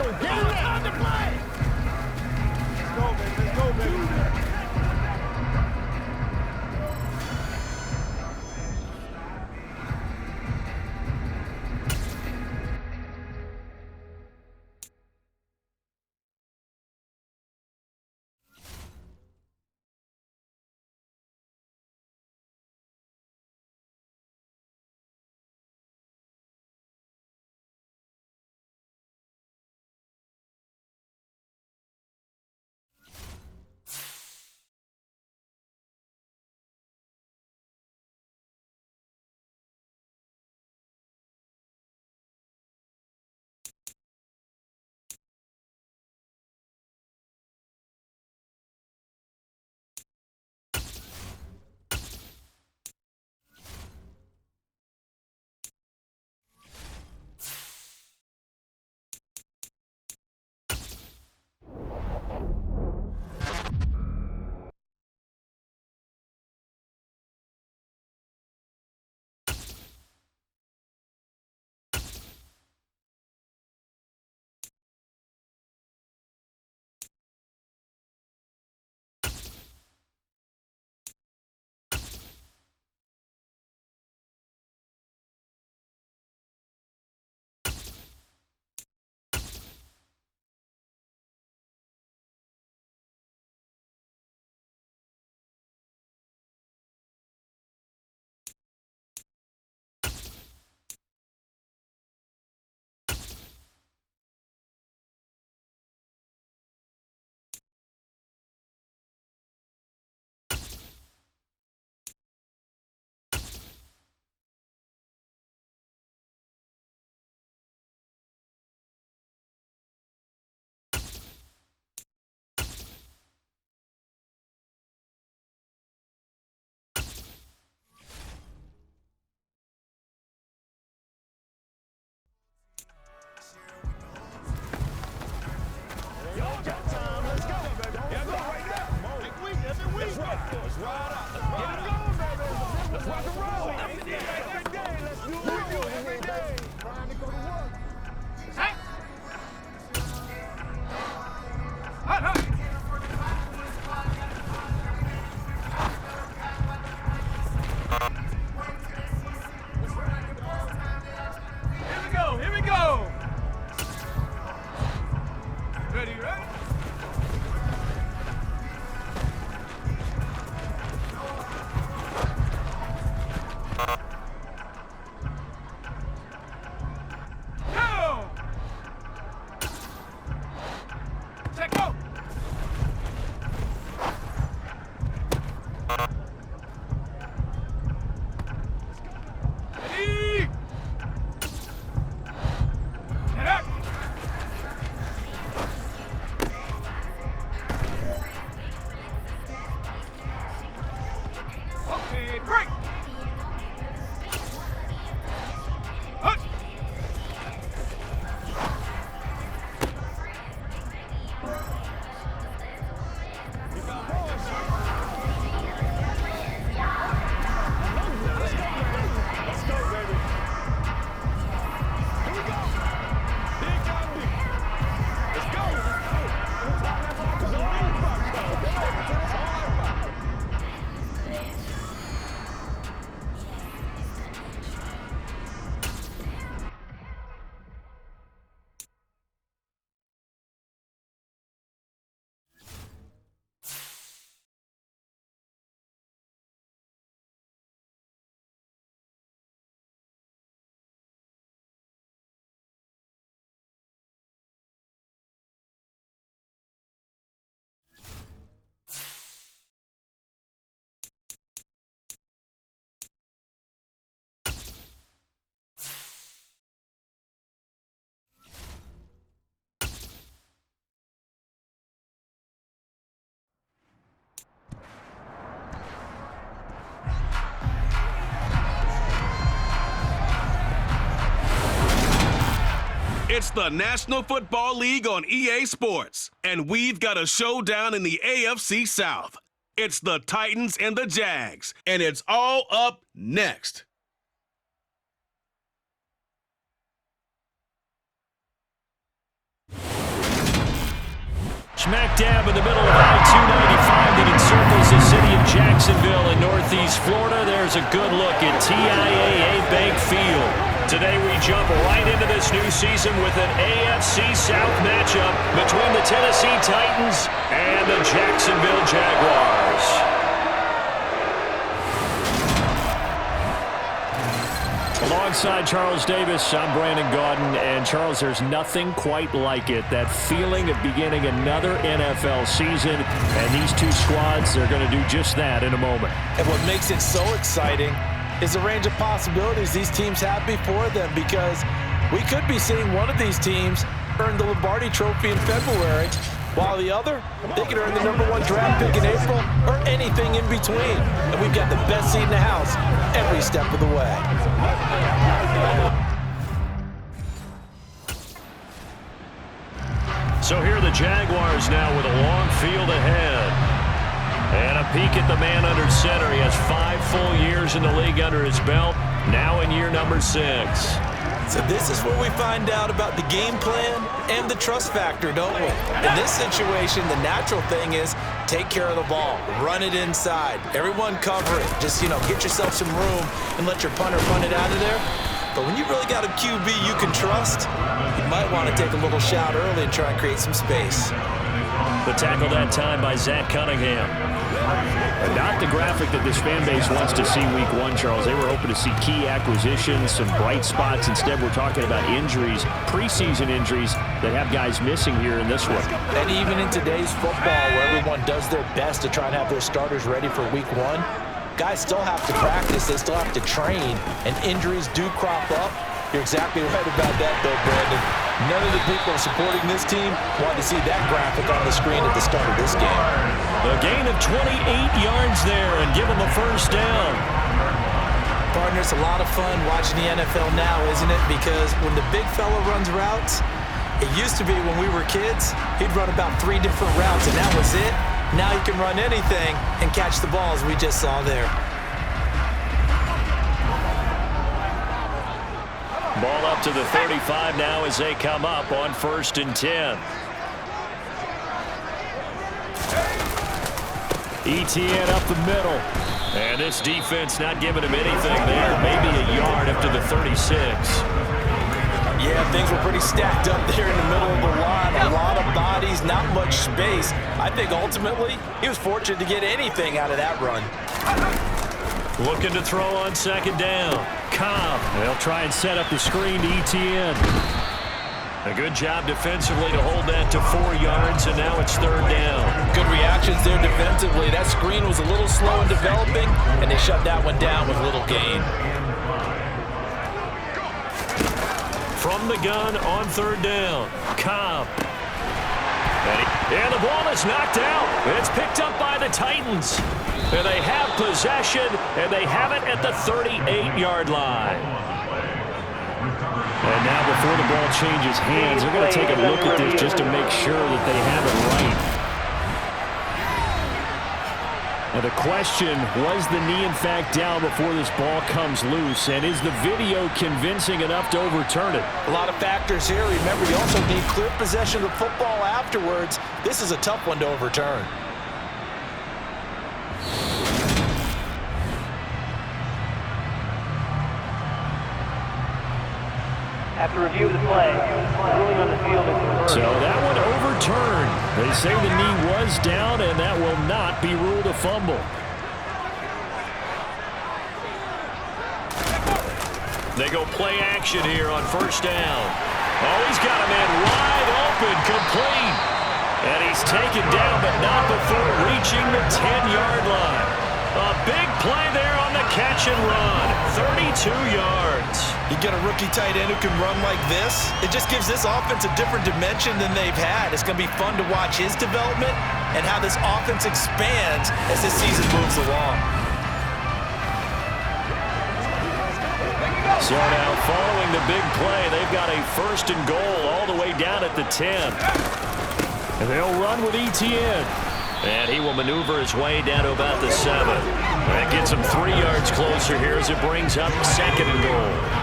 Get it! Time to play! Let's go, baby. Let's go, baby. It's the National Football League on EA Sports, and we've got a showdown in the AFC South. It's the Titans and the Jags, and it's all up next. Smack dab in the middle of I-295 that encircles the city of Jacksonville in northeast Florida. There's a good look at TIAA Bank Field. Today we jump right into this new season with an AFC South matchup between the Tennessee Titans and the Jacksonville Jaguars. Alongside Charles Davis, I'm Brandon Gaudin. And Charles, there's nothing quite like it. That feeling of beginning another NFL season. And these two squads are going to do just that in a moment. And what makes it so exciting is the range of possibilities these teams have before them, because we could be seeing one of these teams earn the Lombardi Trophy in February, while the other, they could earn the #1 draft pick in April or anything in between. And we've got the best seat in the house every step of the way. So here are the Jaguars now with a long field ahead. And a peek at the man under center. He has 5 full years in the league under his belt, now in year number 6. So this is where we find out about the game plan and the trust factor, don't we? In this situation, the natural thing is take care of the ball, run it inside, everyone cover it. Just, get yourself some room and let your punter punt it out of there. But when you really got a QB you can trust, you might want to take a little shot early and try and create some space. The tackle that time by Zach Cunningham. And not the graphic that this fan base wants to see week 1, Charles. They were hoping to see key acquisitions, some bright spots. Instead, we're talking about injuries, preseason injuries that have guys missing here in this one. And even in today's football, where everyone does their best to try and have their starters ready for week 1, guys still have to practice. They still have to train, and injuries do crop up. You're exactly right about that, though, Brandon. None of the people supporting this team wanted to see that graphic on the screen at the start of this game. A gain of 28 yards there and give them a first down. Partner, it's a lot of fun watching the NFL now, isn't it? Because when the big fella runs routes, it used to be when we were kids, he'd run about 3 different routes, and that was it. Now he can run anything and catch the ball, as we just saw there. Ball up to the 35 now as they come up on 1st and 10. Etienne up the middle. And this defense not giving him anything there. Maybe a yard up to the 36. Yeah, things were pretty stacked up there in the middle of the line. A lot of bodies, not much space. I think ultimately he was fortunate to get anything out of that run. Looking to throw on 2nd down. Cobb. They'll try and set up the screen to Etienne. A good job defensively to hold that to 4 yards, and now it's 3rd down. Good reactions there defensively. That screen was a little slow in developing, and they shut that one down with little gain. From the gun on 3rd down. Cobb. And the ball is knocked out. It's picked up by the Titans. And they have possession, and they have it at the 38-yard line. And now before the ball changes hands, they're going to take a look at this just to make sure that they have it right. Now the question, was the knee in fact down before this ball comes loose? And is the video convincing enough to overturn it? A lot of factors here. Remember, you also need clear possession of the football afterwards. This is a tough one to overturn. After review of the play, ruling on the field is reversed. So that one overturned. They say the knee was down, and that will not be ruled a fumble. They go play action here on 1st down. Oh, he's got a man wide open, complete. And he's taken down, but not before reaching the 10-yard line. A big play there on the catch and run. 32 yards. You get a rookie tight end who can run like this, it just gives this offense a different dimension than they've had. It's going to be fun to watch his development and how this offense expands as this season moves along. So now following the big play, they've got a 1st and goal all the way down at the 10. And they'll run with Etienne. And he will maneuver his way down to about the 7. That gets him 3 yards closer here as it brings up 2nd and goal.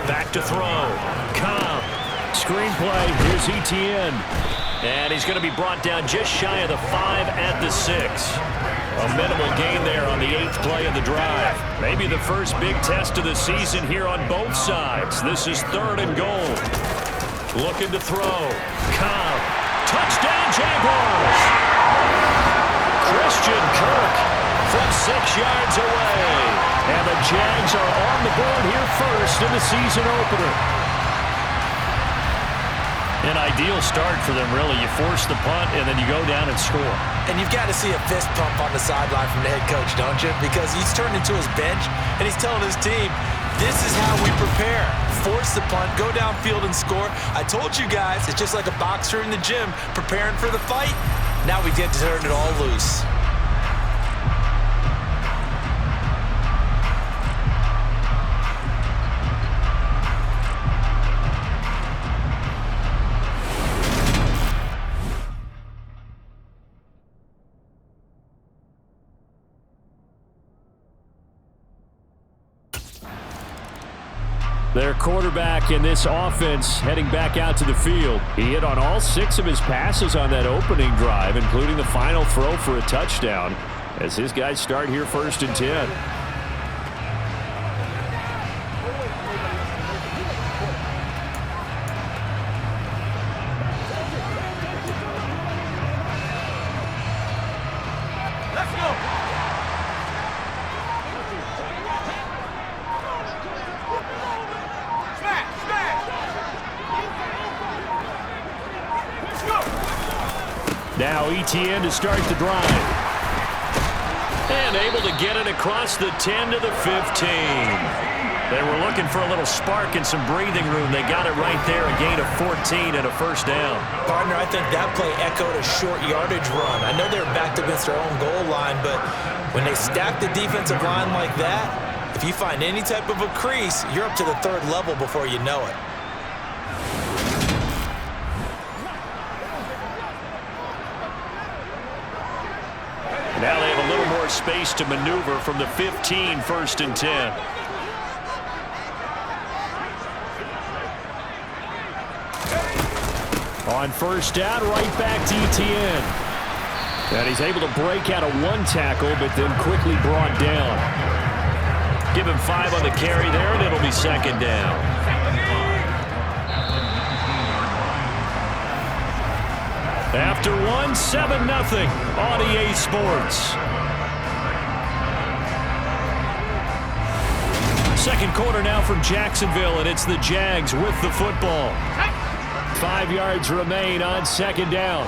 Back to throw. Cobb. screenplay. Here's Etienne. And he's going to be brought down just shy of the 5 at the 6. A minimal gain there on the 8th play of the drive. Maybe the first big test of the season here on both sides. This is 3rd and goal. Looking to throw. Cobb. Touchdown, Jaguars! Christian Kirk from 6 yards away. And the Jags are on the board here first in the season opener. An ideal start for them, really. You force the punt, and then you go down and score. And you've got to see a fist pump on the sideline from the head coach, don't you? Because he's turned into his bench, and he's telling his team, this is how we prepare. Force the punt, go downfield and score. I told you guys, it's just like a boxer in the gym preparing for the fight. Now we get to turn it all loose. Their quarterback in this offense heading back out to the field. He hit on all 6 of his passes on that opening drive, including the final throw for a touchdown, as his guys start here 1st and 10. Now Etienne to start the drive. And able to get it across the 10 to the 15. They were looking for a little spark and some breathing room. They got it right there, a gain of 14 and a 1st down. Partner, I think that play echoed a short yardage run. I know they were backed against their own goal line, but when they stack the defensive line like that, if you find any type of a crease, you're up to the 3rd level before you know it. Now they have a little more space to maneuver from the 15, 1st and 10. On 1st down, right back to Etienne. And he's able to break out of 1 tackle, but then quickly brought down. Give him 5 on the carry there, and it'll be 2nd down. After 1, 7-0 on EA Sports. 2nd quarter now from Jacksonville, and it's the Jags with the football. 5 yards remain on 2nd down.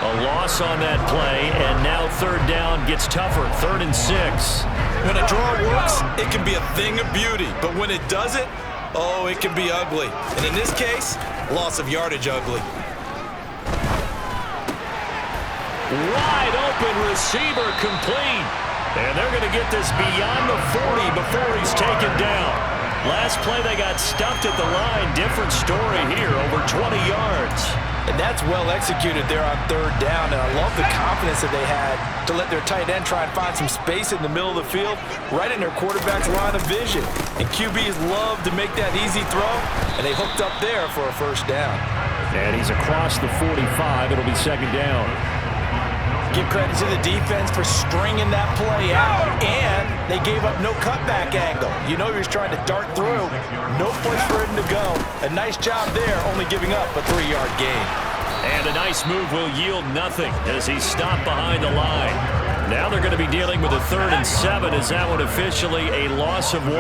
A loss on that play, and now 3rd down gets tougher. 3rd and 6. When a draw works, it can be a thing of beauty, but when it doesn't, oh, it can be ugly. And in this case, loss of yardage ugly. Wide open receiver complete. And they're going to get this beyond the 40 before he's taken down. Last play they got stuffed at the line. Different story here, over 20 yards. And that's well executed there on 3rd down. And I love the confidence that they had to let their tight end try and find some space in the middle of the field, right in their quarterback's line of vision. And QBs love to make that easy throw, and they hooked up there for a 1st down. And he's across the 45. It'll be 2nd down. Give credit to the defense for stringing that play out, and they gave up no cutback angle. You know he was trying to dart through. No place for him to go. A nice job there, only giving up a 3-yard gain. And a nice move will yield nothing as he's stopped behind the line. Now they're going to be dealing with a 3rd and 7. Is that one officially a loss of 1?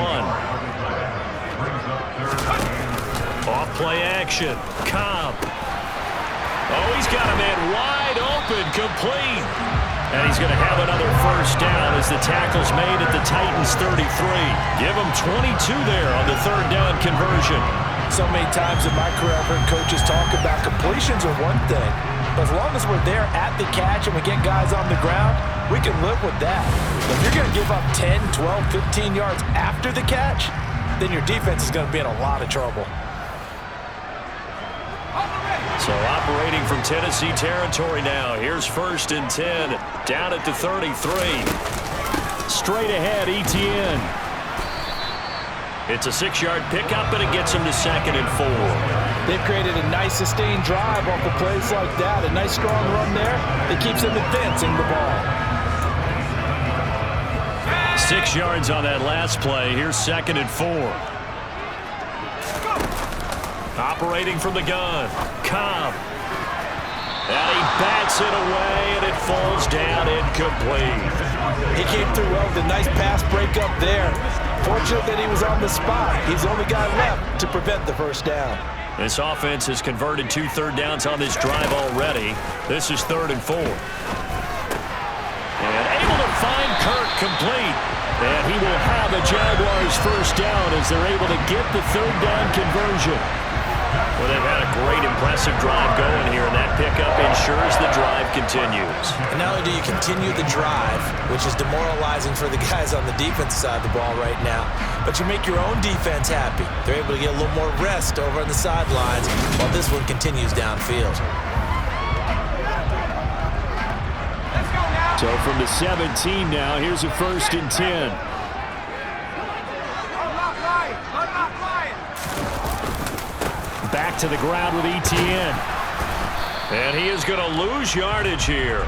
Off play action. Cobb. Oh, he's got a man wide open, complete. And he's going to have another 1st down as the tackle's made at the Titans' 33. Give him 22 there on the 3rd down conversion. So many times in my career, I've heard coaches talk about completions are one thing, but as long as we're there at the catch and we get guys on the ground, we can live with that. But if you're going to give up 10, 12, 15 yards after the catch, then your defense is going to be in a lot of trouble. So operating from Tennessee territory now. Here's 1st and 10, down at the 33. Straight ahead, Etienne. It's a 6-yard pickup, and it gets him to 2nd and 4. They've created a nice sustained drive off of plays like that. A nice strong run there that keeps them advancing the ball. 6 yards on that last play. Here's 2nd and 4. Operating from the gun. Cobb. And he bats it away, and it falls down incomplete. He came through well with a nice pass breakup there. Fortunate that he was on the spot. He's the only guy left to prevent the first down. This offense has converted 2 third downs on this drive already. This is 3rd and 4. And able to find Kirk complete. And he will have a Jaguars first down as they're able to get the 3rd down conversion. Well, they've had a great, impressive drive going here, and that pickup ensures the drive continues. And not only do you continue the drive, which is demoralizing for the guys on the defensive side of the ball right now, but you make your own defense happy. They're able to get a little more rest over on the sidelines while this one continues downfield. So from the 17 now, here's a 1st and 10. Back to the ground with Etienne. And he is going to lose yardage here.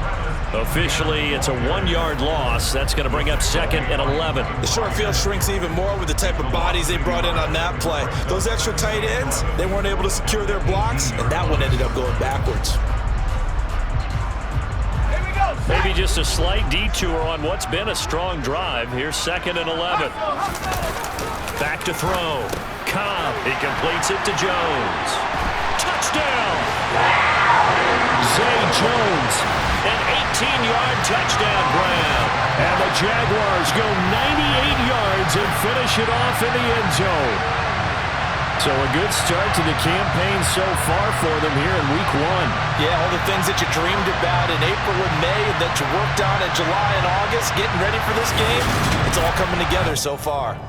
Officially, it's a 1-yard loss. That's going to bring up 2nd and 11. The short field shrinks even more with the type of bodies they brought in on that play. Those extra tight ends, they weren't able to secure their blocks, and that one ended up going backwards. Maybe just a slight detour on what's been a strong drive. Here's 2nd and 11. Back to throw. Cobb. He completes it to Jones. Touchdown! Zay Jones. An 18-yard touchdown grab. And the Jaguars go 98 yards and finish it off in the end zone. So a good start to the campaign so far for them here in Week 1. Yeah, all the things that you dreamed about in April and May and that you worked on in July and August, getting ready for this game, it's all coming together so far.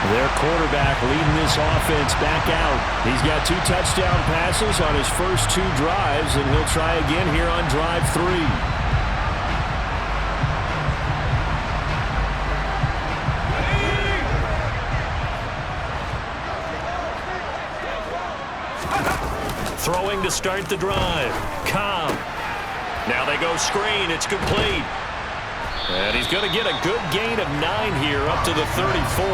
Their quarterback leading this offense back out. He's got 2 touchdown passes on his first 2 drives, and he'll try again here on drive 3. Throwing to start the drive. Cobb. Now they go screen. It's complete. And he's going to get a good gain of 9 here up to the 34.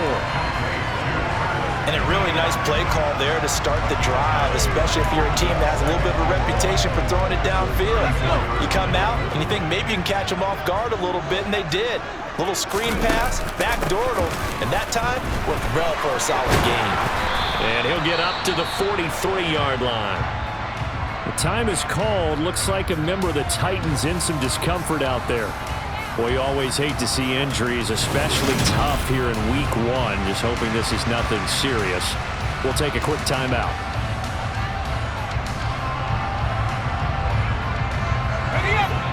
And a really nice play call there to start the drive, especially if you're a team that has a little bit of a reputation for throwing it downfield. You come out and you think maybe you can catch them off guard a little bit, and they did. Little screen pass, backdoored them, and that time went well for a solid gain. And he'll get up to the 43-yard line. The time is called. Looks like a member of the Titans in some discomfort out there. Boy, you always hate to see injuries, especially tough here in Week 1. Just hoping this is nothing serious. We'll take a quick timeout.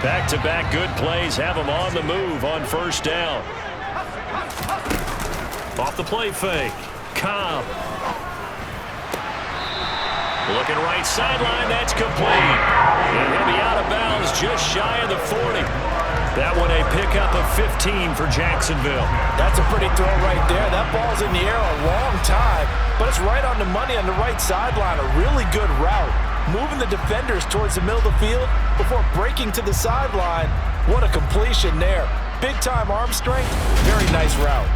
Back-to-back good plays have them on the move on first down. Off the play fake. Cobb. Looking right sideline. That's complete. And he'll be out of bounds just shy of the 40. That one a pickup of 15 for Jacksonville. That's a pretty throw right there. That ball's in the air a long time, but it's right on the money on the right sideline. A really good route. Moving the defenders towards the middle of the field before breaking to the sideline. What a completion there. Big-time arm strength. Very nice route.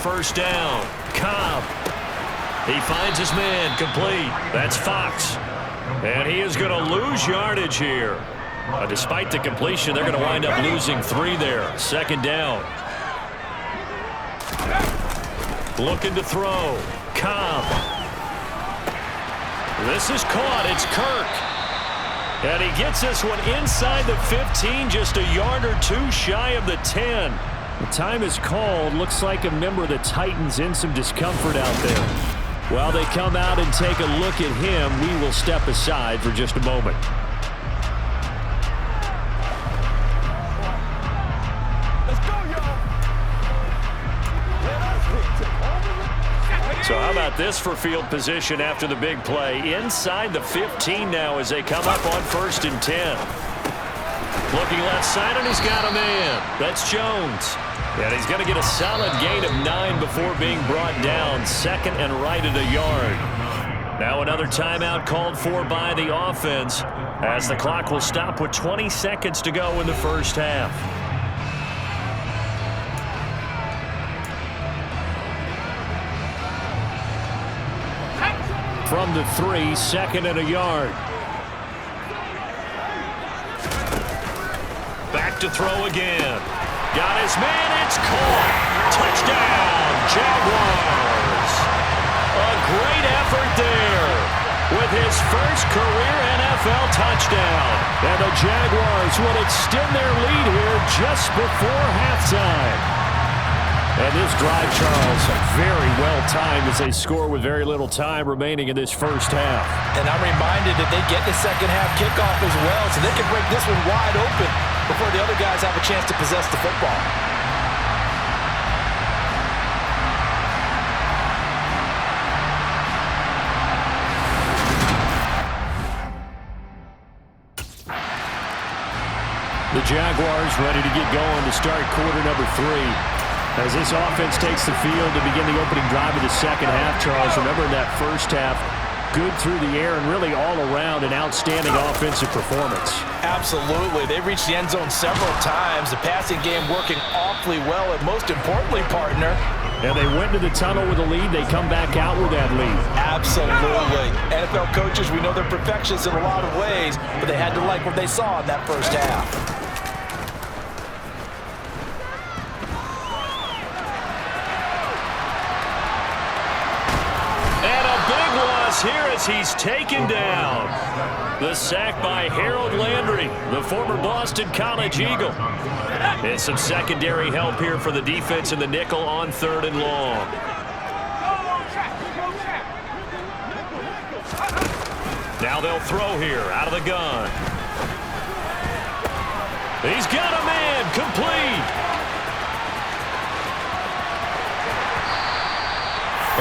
First down. Cobb. He finds his man complete. That's Fox. And he is going to lose yardage here. Despite the completion, they're going to wind up losing 3 there. 2nd down. Looking to throw. Cobb. This is caught. It's Kirk. And he gets this one inside the 15, just a yard or two shy of the 10. The time is called. Looks like a member of the Titans in some discomfort out there. While they come out and take a look at him, we will step aside for just a moment. So how about this for field position after the big play? Inside the 15 now as they come up on 1st and 10. Looking left side, and he's got a man. That's Jones. And he's going to get a solid gain of 9 before being brought down. 2nd and right at a yard. Now another timeout called for by the offense as the clock will stop with 20 seconds to go in the first half. From the 3, 2nd and a yard. Back to throw again. Got his man, it's caught. Touchdown, Jaguars. A great effort there with his first career NFL touchdown. And the Jaguars will extend their lead here just before halftime. And this drive, Charles, very well timed as they score with very little time remaining in this first half. And I'm reminded that they get the second half kickoff as well, so they can break this one wide open before the other guys have a chance to possess the football. The Jaguars ready to get going to start quarter number 3. As this offense takes the field to begin the opening drive of the second half, Charles, remember in that first half, good through the air and really all around an outstanding offensive performance. Absolutely. They reached the end zone several times. The passing game working awfully well, and most importantly, partner. And they went to the tunnel with a lead. They come back out with that lead. Absolutely. NFL coaches, we know they're perfectionists in a lot of ways, but they had to like what they saw in that first half. Here as he's taken down. The sack by Harold Landry, the former Boston College Eagle. And some secondary help here for the defense in the nickel on 3rd and long. Now they'll throw here out of the gun. He's got a man, complete.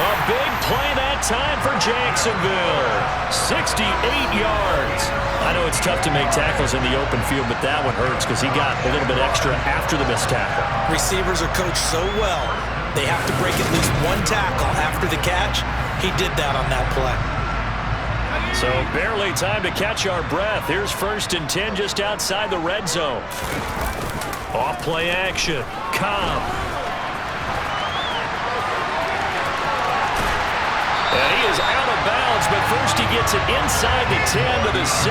A big play that time for Jacksonville. 68 yards. I know it's tough to make tackles in the open field, but that one hurts because he got a little bit extra after the missed tackle. Receivers are coached so well, they have to break at least one tackle after the catch. He did that on that play. So barely time to catch our breath. Here's 1st and 10 just outside the red zone. Off play action. Cobb. And he is out of bounds, but first he gets it inside the 10 to the 7.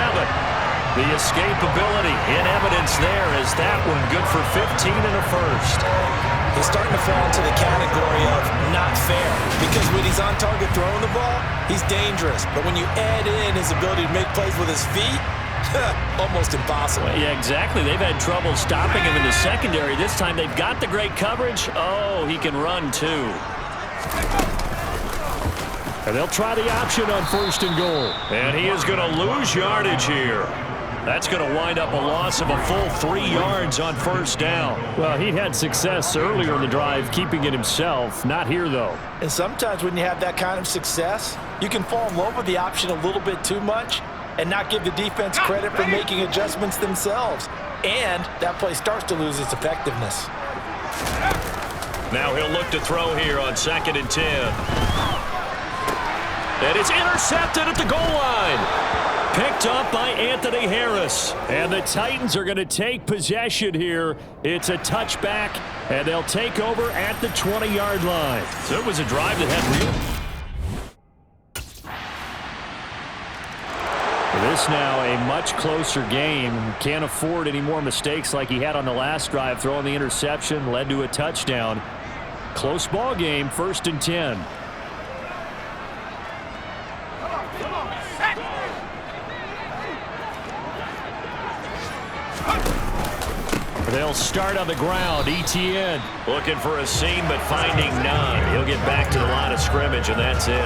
The escapability in evidence there as that one good for 15 and a first. He's starting to fall into the category of not fair because when he's on target throwing the ball, he's dangerous. But when you add in his ability to make plays with his feet, almost impossible. Yeah, exactly. They've had trouble stopping him in the secondary. This time they've got the great coverage. Oh, he can run too. And they'll try the option on 1st and goal. And he is going to lose yardage here. That's going to wind up a loss of a full 3 yards on 1st down. Well, he had success earlier in the drive keeping it himself. Not here, though. And sometimes when you have that kind of success, you can fall in love with the option a little bit too much and not give the defense credit for making adjustments themselves. And that play starts to lose its effectiveness. Now he'll look to throw here on 2nd and 10. And it's intercepted at the goal line. Picked up by Anthony Harris. And the Titans are going to take possession here. It's a touchback, and they'll take over at the 20-yard line. So it was a drive that had real. This now a much closer game. Can't afford any more mistakes like he had on the last drive. Throwing the interception led to a touchdown. Close ball game, 1st and 10. They'll start on the ground. ETN looking for a seam, but finding none. He'll get back to the line of scrimmage, and that's it.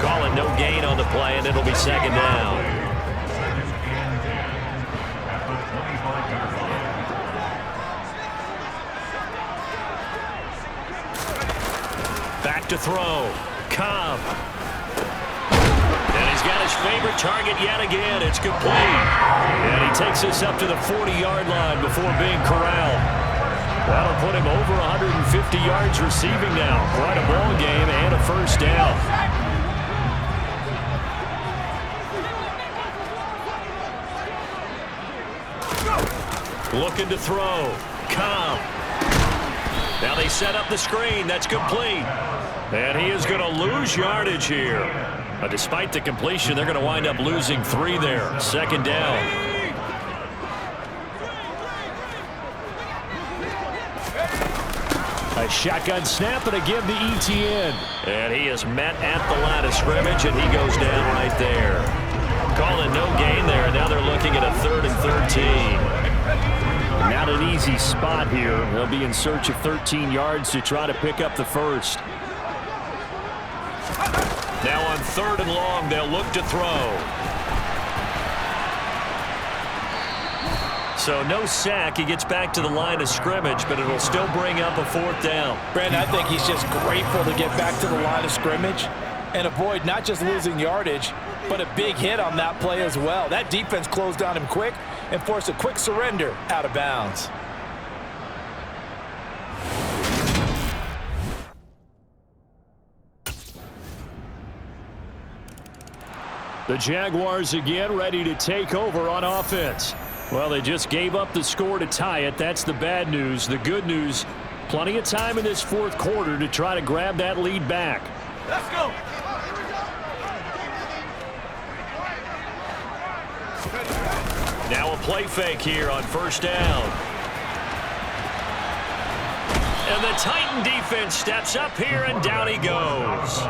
Call it no gain on the play, and it'll be second down. Back to throw. Cobb. And he's got his favorite target yet again. It's complete. And he takes us up to the 40-yard line before being corralled. That'll put him over 150 yards receiving now. Quite a ball game and a first down. Looking to throw. Cobb. Now they set up the screen. That's complete. And he is going to lose yardage here. Despite the completion, they're going to wind up losing 3 there. Second down. A shotgun snap and a give to ETN. And he is met at the line of scrimmage, and he goes down right there. Calling no gain there. Now they're looking at a 3rd and 13. Not an easy spot here. They'll be in search of 13 yards to try to pick up the first. Now on 3rd and long, they'll look to throw. So no sack. He gets back to the line of scrimmage, but it'll still bring up a 4th down. Brandon, I think he's just grateful to get back to the line of scrimmage and avoid not just losing yardage, but a big hit on that play as well. That defense closed on him quick and forced a quick surrender out of bounds. The Jaguars again ready to take over on offense. Well, they just gave up the score to tie it. That's the bad news. The good news, plenty of time in this 4th quarter to try to grab that lead back. Let's go. Now a play fake here on 1st down. And the Titan defense steps up here, and down he goes.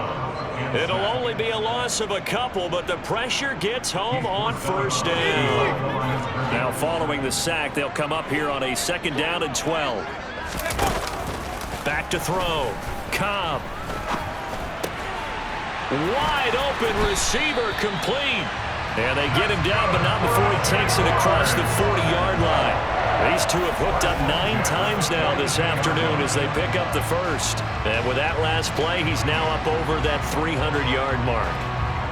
It'll only be a loss of a couple, but the pressure gets home on 1st down. Now following the sack, they'll come up here on a 2nd down and 12. Back to throw. Cobb. Wide open receiver, complete. And they get him down, but not before he takes it across the 40-yard line. These two have hooked up 9 times now this afternoon as they pick up the first. And with that last play, he's now up over that 300-yard mark.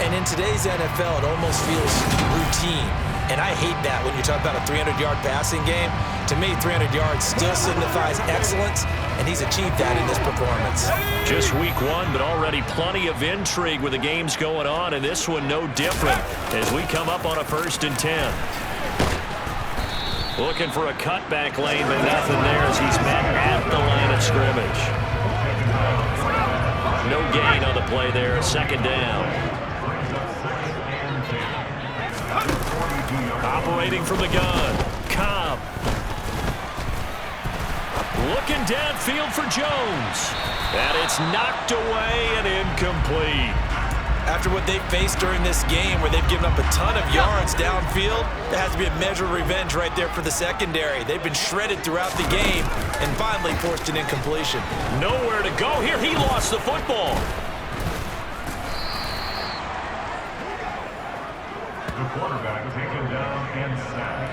And in today's NFL, it almost feels routine. And I hate that when you talk about a 300-yard passing game. To me, 300 yards still signifies excellence, and he's achieved that in this performance. Just week 1, but already plenty of intrigue with the games going on, and this one no different as we come up on a 1st and 10. Looking for a cutback lane, but nothing there as he's met at the line of scrimmage. No gain on the play there, 2nd down. Operating from the gun, Cobb. Looking downfield for Jones. And it's knocked away and incomplete. After what they've faced during this game where they've given up a ton of yards downfield, there has to be a measure of revenge right there for the secondary. They've been shredded throughout the game and finally forced an incompletion. Nowhere to go here. He lost the football. The quarterback taken down and sacked.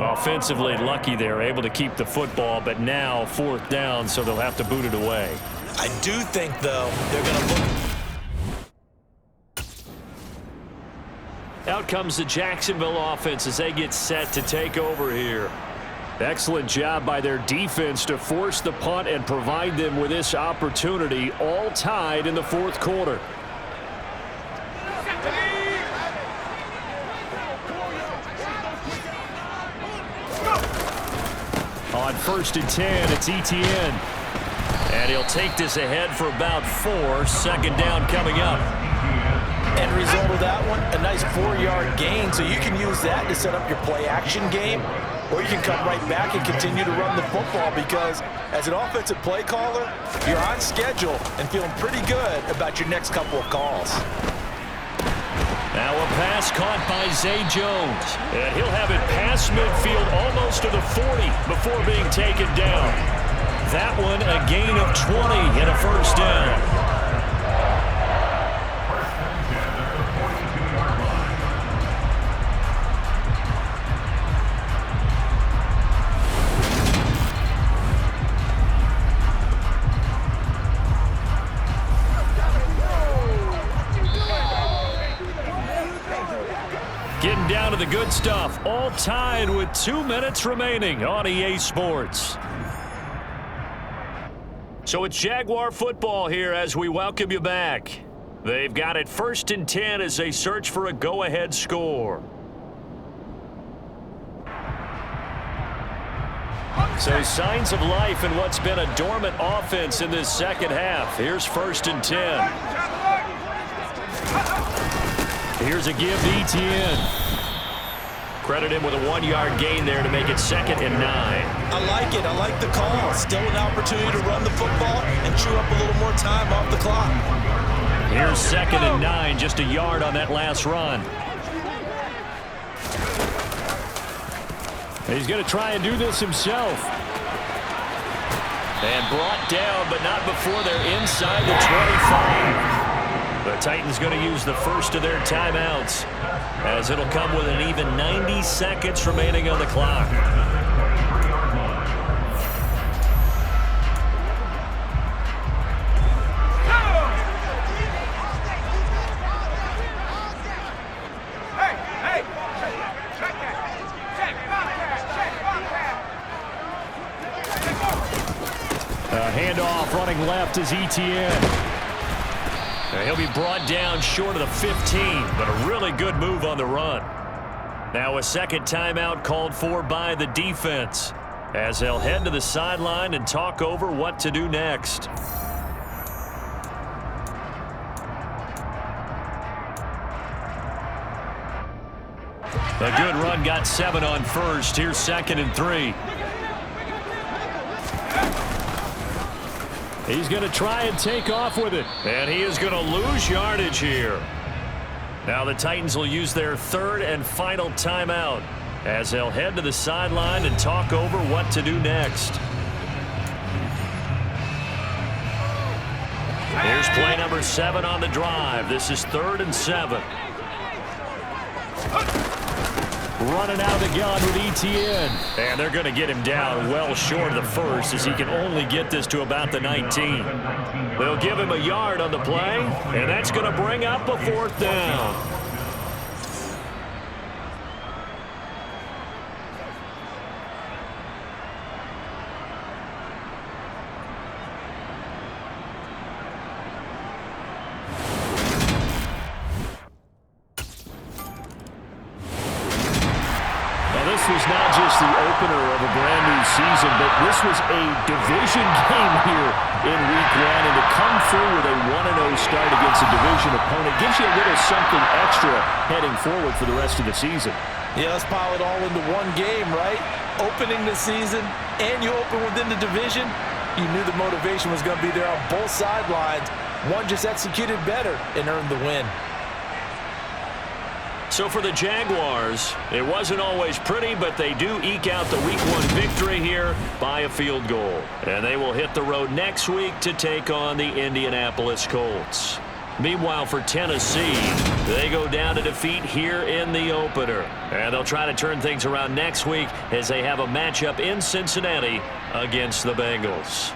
Offensively lucky they're able to keep the football, but now 4th down, so they'll have to boot it away. I do think, though, they're going to look. Out comes the Jacksonville offense as they get set to take over here. Excellent job by their defense to force the punt and provide them with this opportunity, all tied in the 4th quarter. On 1st and 10, it's ETN. And he'll take this ahead for about 4. 2nd down coming up. End result of that one, a nice 4-yard gain, so you can use that to set up your play-action game, or you can come right back and continue to run the football because as an offensive play caller, you're on schedule and feeling pretty good about your next couple of calls. Now a pass caught by Zay Jones. And he'll have it past midfield almost to the 40 before being taken down. That one a gain of 20 and a first down. Getting down to the good stuff, all tied with 2 minutes remaining on EA Sports. So it's Jaguar football here as we welcome you back. They've got it 1st and 10 as they search for a go-ahead score. So signs of life in what's been a dormant offense in this second half. Here's 1st and 10. Here's a give to Etienne. Credit him with a 1-yard gain there to make it 2nd and 9. I like it. I like the call. Still an opportunity to run the football and chew up a little more time off the clock. Here's 2nd and 9, just a yard on that last run. He's going to try and do this himself. And brought down, but not before they're inside the 25. The Titans going to use the first of their timeouts, as it'll come with an even 90 seconds remaining on the clock. A handoff running left is Etienne. He'll be brought down short of the 15, but a really good move on the run. Now a second timeout called for by the defense, as they'll head to the sideline and talk over what to do next. A good run got 7 on first. Here's 2nd and 3. He's going to try and take off with it. And he is going to lose yardage here. Now the Titans will use their 3rd and final timeout, as they'll head to the sideline and talk over what to do next. Here's play number 7 on the drive. This is 3rd and 7. Running out of the gun with Etienne. And they're going to get him down well short of the first, as he can only get this to about the 19. They'll give him a yard on the play, and that's going to bring up a 4th down. This was not just the opener of a brand new season, but this was a division game here in week 1, and to come through with a 1-0 start against a division opponent gives you a little something extra heading forward for the rest of the season. Yeah, let's pile it all into one game, right? Opening the season, and you open within the division. You knew the motivation was going to be there on both sidelines. One just executed better and earned the win. So for the Jaguars, it wasn't always pretty, but they do eke out the Week 1 victory here by a field goal. And they will hit the road next week to take on the Indianapolis Colts. Meanwhile, for Tennessee, they go down to defeat here in the opener. And they'll try to turn things around next week as they have a matchup in Cincinnati against the Bengals.